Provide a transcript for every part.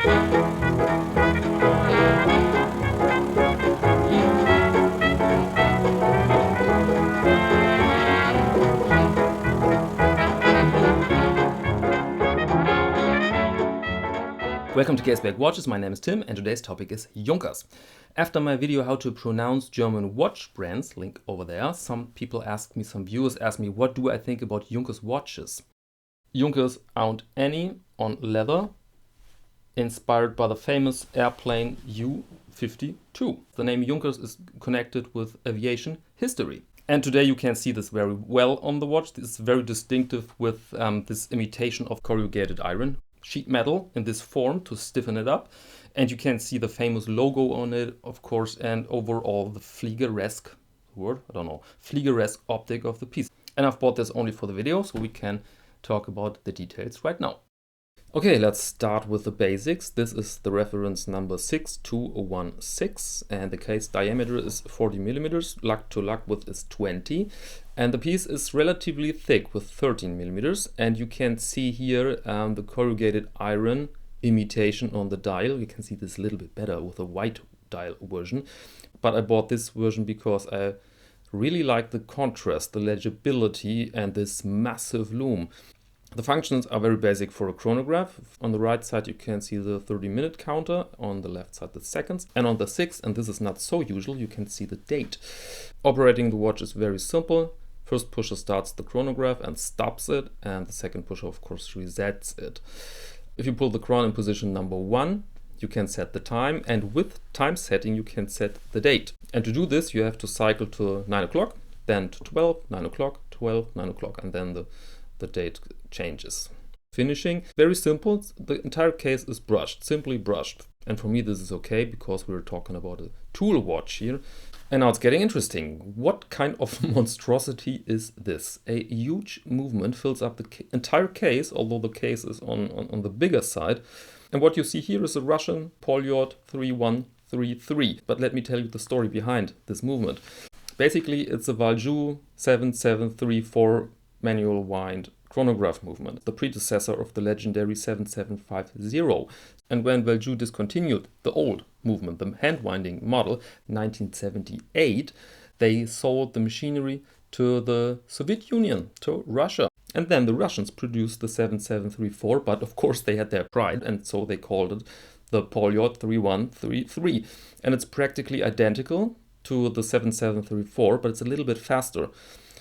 Welcome to Caseback Watches, my name is Tim and today's topic is Junkers. After my video how to pronounce German watch brands, link over there, some viewers asked me what do I think about Junkers watches. Junkers aren't any on leather, inspired by the famous airplane U-52. The name Junkers is connected with aviation history. And today you can see this very well on the watch. This is very distinctive with this imitation of corrugated iron. Sheet metal in this form to stiffen it up, and you can see the famous logo on it, of course, and overall the Fliegeresque optic of the piece. And I've bought this only for the video, so we can talk about the details right now. Okay, let's start with the basics. This is the reference number 6216, and the case diameter is 40 millimeters. Lug to lug width is 20, and the piece is relatively thick with 13 millimeters. And you can see here the corrugated iron imitation on the dial. You can see this a little bit better with a white dial version, but I bought this version because I really like the contrast, the legibility, and this massive lume. The functions are very basic for a chronograph. On the right side you can see the 30-minute counter, on the left side the seconds, and on the 6th, and this is not so usual, you can see the date. Operating the watch is very simple. First pusher starts the chronograph and stops it, and the second pusher of course resets it. If you pull the chron in position number 1, you can set the time, and with time setting you can set the date. And to do this you have to cycle to 9 o'clock, then to 12, 9 o'clock, 12, 9 o'clock, and then the date changes. Finishing, very simple. The entire case is brushed, simply brushed. And for me this is okay because we're talking about a tool watch here. And now it's getting interesting. What kind of monstrosity is this? A huge movement fills up the entire case, although the case is on the bigger side. And what you see here is a Russian Polyot 3133. But let me tell you the story behind this movement. Basically it's a Valjoux 7734 manual wind chronograph movement, the predecessor of the legendary 7750. And when Valjoux discontinued the old movement, the hand-winding model, 1978, they sold the machinery to the Soviet Union, to Russia. And then the Russians produced the 7734, but of course they had their pride, and so they called it the Polyot 3133. And it's practically identical to the 7734, but it's a little bit faster.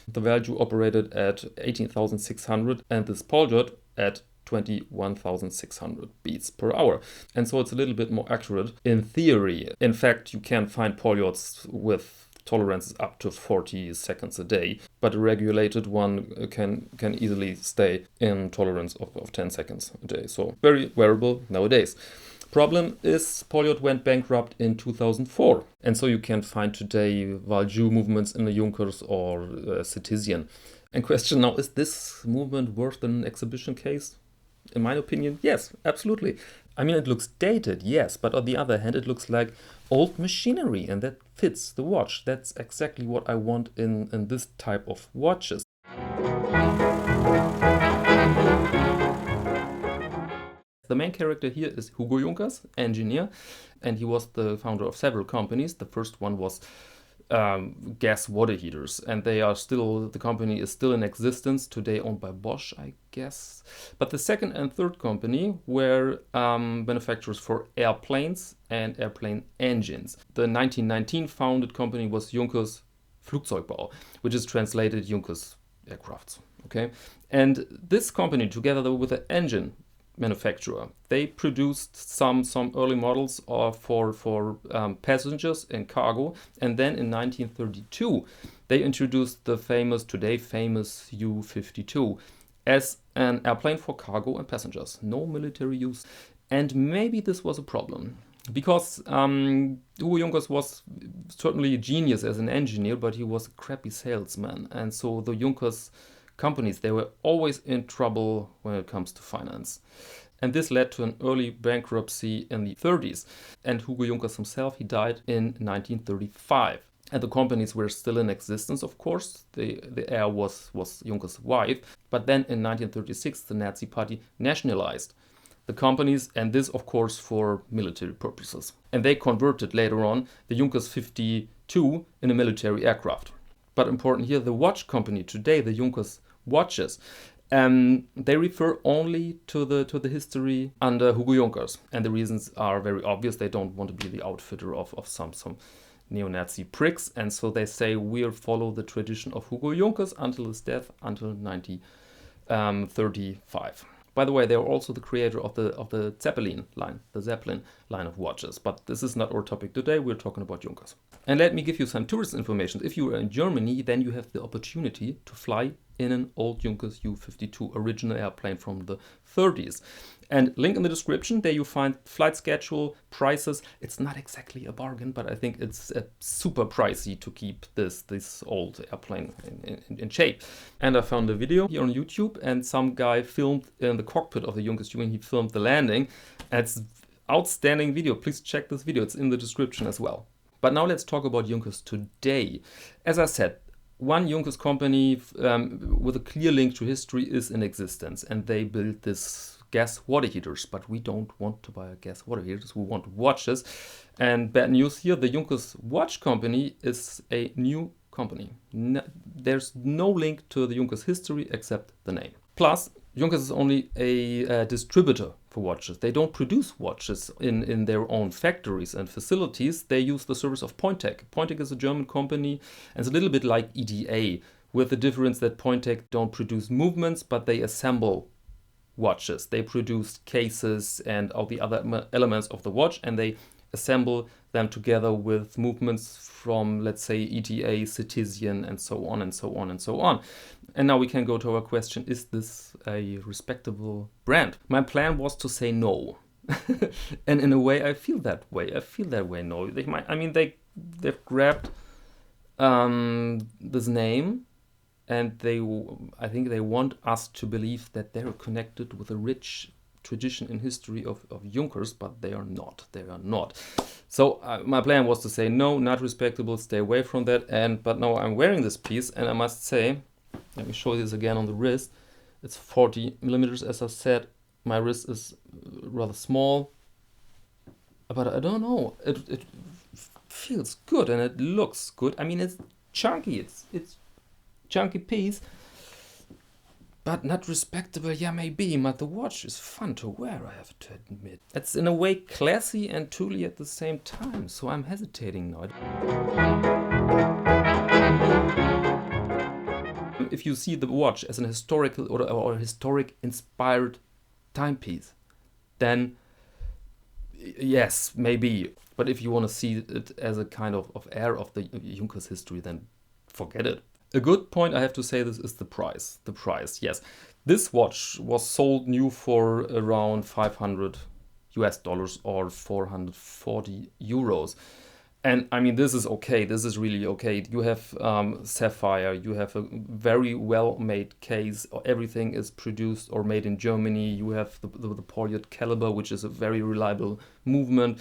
The Valjoux operated at 18,600 and this Polyot at 21,600 beats per hour. And so it's a little bit more accurate in theory. In fact, you can find Polyots with tolerances up to 40 seconds a day, but a regulated one can easily stay in tolerance of 10 seconds a day. So very wearable nowadays. Problem is Polyot went bankrupt in 2004, and so you can find today Valjoux movements in the Junkers or Citizen. And question now, is this movement worth an exhibition case? In my opinion, yes, absolutely. I mean, it looks dated, yes, but on the other hand, it looks like old machinery, and that fits the watch. That's exactly what I want in this type of watches. The main character here is Hugo Junkers, engineer, and he was the founder of several companies. The first one was gas water heaters, and the company is still in existence, today owned by Bosch, I guess. But the second and third company were manufacturers for airplanes and airplane engines. The 1919 founded company was Junkers Flugzeugbau, which is translated Junkers Aircrafts. Okay, and this company, together with the engine manufacturer, they produced some early models for passengers and cargo, and then in 1932 they introduced the today famous U-52 as an airplane for cargo and passengers, no military use. And maybe this was a problem because Hugo Junkers was certainly a genius as an engineer, but he was a crappy salesman, and so the Junkers companies, they were always in trouble when it comes to finance. And this led to an early bankruptcy in the 30s. And Hugo Junkers himself, he died in 1935. And the companies were still in existence, of course. The heir was Junkers' wife. But then in 1936, the Nazi Party nationalized the companies, and this of course for military purposes. And they converted later on the Junkers 52 in a military aircraft. But important here, the watch company today, the Junkers watches, they refer only to the history under Hugo Junkers, and the reasons are very obvious. They don't want to be the outfitter of some neo-Nazi pricks, and so they say we'll follow the tradition of Hugo Junkers until his death, until 1935. By the way, they are also the creator of the Zeppelin line of watches. But this is not our topic today. We're talking about Junkers. And let me give you some tourist information. If you are in Germany, then you have the opportunity to fly in an old Junkers Ju-52 original airplane from the 30s. And link in the description. There you find flight schedule, prices. It's not exactly a bargain, but I think it's super pricey to keep this old airplane in shape. And I found a video here on YouTube, and some guy filmed in the cockpit of the Junkers Ju, and he filmed the landing. And it's outstanding video. Please check this video. It's in the description as well. But now let's talk about Junkers today. As I said, one Junkers company with a clear link to history is in existence, and they built this gas water heaters, but we don't want to buy gas water heaters, we want watches. And bad news here, the Junkers watch company is a new company. There's no link to the Junkers history except the name. Plus, Junkers is only a distributor for watches. They don't produce watches in their own factories and facilities. They use the service of Pointec. Pointec is a German company, and it's a little bit like EDA, with the difference that Pointec don't produce movements, but they assemble watches. They produce cases and all the other elements of the watch, and they assemble them together with movements from, let's say, ETA, Citizen, and so on and so on and so on. And now we can go to our question, is this a respectable brand? My plan was to say no. And in a way, I feel that way. No, they've grabbed this name, and I think they want us to believe that they're connected with a rich tradition in history of Junkers, but they are not. So my plan was to say no, not respectable, stay away from that. But now I'm wearing this piece, and I must say, let me show you this again on the wrist. It's 40 millimeters, as I said. My wrist is rather small, but I don't know. It feels good and it looks good. I mean, it's chunky. It's chunky piece, but not respectable. Yeah, maybe, but the watch is fun to wear, I have to admit. It's in a way classy and tooly at the same time, so I'm hesitating now. If you see the watch as an historical or historic inspired timepiece, then yes, maybe. But if you want to see it as a kind of heir of the Junkers history, then forget it. A good point, I have to say, this is the price. The price, yes. This watch was sold new for around $500 or 440 euros. And I mean, this is okay. This is really okay. You have sapphire. You have a very well-made case. Everything is produced or made in Germany. You have the polyed caliber, which is a very reliable movement.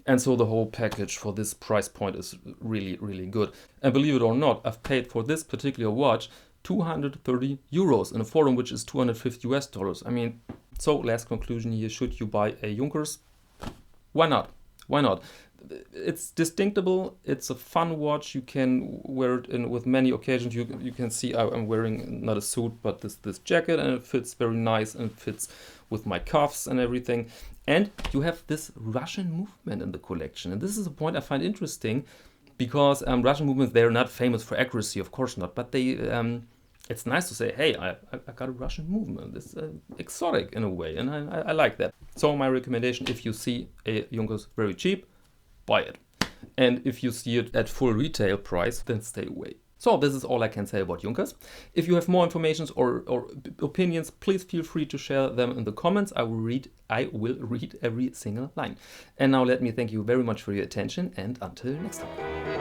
And so the whole package for this price point is really, really good. And believe it or not, I've paid for this particular watch 230 euros in a forum, which is $250. I mean, so last conclusion here, should you buy a Junkers? Why not? Why not? It's distinctable. It's a fun watch. You can wear it with many occasions. You can see I'm wearing not a suit, but this jacket, and it fits very nice and fits with my cuffs and everything. And you have this Russian movement in the collection. And this is a point I find interesting, because Russian movements, they're not famous for accuracy, of course not, but they it's nice to say, hey, I got a Russian movement. It's exotic in a way, and I like that. So my recommendation, if you see a Junkers very cheap, buy it. And if you see it at full retail price, then stay away. So this is all I can say about Junkers. If you have more information or opinions, please feel free to share them in the comments. I will read every single line. And now let me thank you very much for your attention, and until next time.